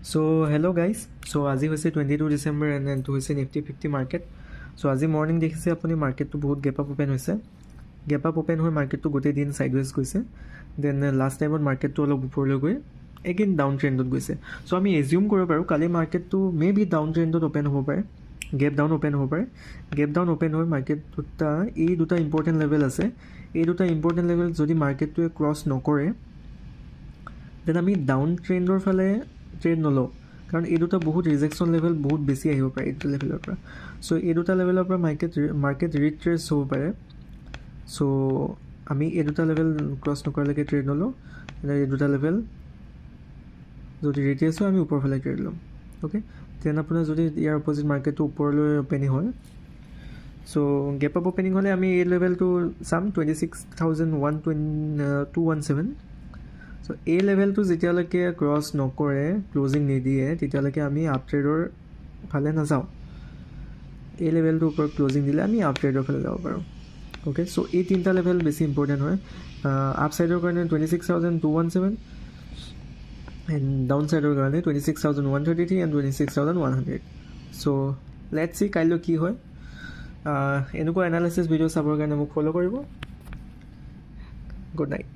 So hello guys, so আজি হৈছে 22 December and এইটো হৈছে নিফটি 50 মাৰ্কেট। চ' আজি মৰ্ণিং দেখিছে আপুনি মাৰ্কেটটো বহুত গেপ আপ অ'পেন হৈছে। গেপ আপ অ'পেন হৈ মাৰ্কেটটো গোটেই দিন ছাইডৱেজ গৈছে। দেন লাষ্ট টাইমত মাৰ্কেটটো অলপ ওপৰলৈ গৈ এগেইন ডাউন ট্ৰেণ্ডত গৈছে। চ' আমি এজিউম কৰিব পাৰোঁ কালি মাৰ্কেটটো মে বি ডাউন ট্ৰেণ্ডত অ'পেন হ'ব পাৰে, গেপ ডাউন অ'পেন হ'ব পাৰে। গেপ ডাউন অ'পেন হৈ মাৰ্কেট এই দুটা ইম্পৰ্টেণ্ট লেভেল আছে। এই দুটা ইম্পৰ্টেণ্ট লেভেল যদি মাৰ্কেটটোৱে ক্ৰছ নকৰে দেন আমি ডাউন ট্ৰেণ্ডৰ ফালে ট্ৰেড নলওঁ, কাৰণ এই দুটা বহুত ৰিজেকশ্যন লেভেল বহুত বেছি আহিব পাৰে এই দুটা লেভেলৰ পৰা। চ' এই দুটা লেভেলৰ পৰা মাৰ্কেট ৰিট্ৰেচ হ'ব পাৰে। চ' আমি এই দুটা লেভেল ক্ৰছ নকৰালৈকে ট্ৰেড নলওঁ। এই দুটা লেভেল যদি ৰিট্ৰেচ হয় আমি ওপৰফালে ট্ৰেড ল'ম। অ'কে, দেন আপোনাৰ যদি ইয়াৰ অপ'জিট মাৰ্কেটটো ওপৰলৈ অ'পেনিং হয়, চ' গেপ আপ অ'পেনিং হ'লে আমি এই লেভেলটো চাম 26,217। চ' এই লেভেলটো যেতিয়ালৈকে ক্ৰছ নকৰে, ক্ল'জিং নিদিয়ে, তেতিয়ালৈকে আমি আপ ট্ৰেডৰ ফালে নাযাওঁ। এই লেভেলটোৰ ওপৰত ক্ল'জিং দিলে আমি আপ ট্ৰেডৰ ফালে যাব পাৰোঁ। অ'কে, চ' এই তিনিটা লেভেল বেছি ইম্পৰ্টেণ্ট হয়। আপ ছাইডৰ কাৰণে 26,217 এণ্ড ডাউন ছাইডৰ কাৰণে 26,133 এণ্ড 26,100। চ' লেটছ চি কাইলৈ কি হয়। এনেকুৱা এনালাইচিছ ভিডিঅ' চাবৰ কাৰণে মোক ফ'ল' কৰিব। Good night.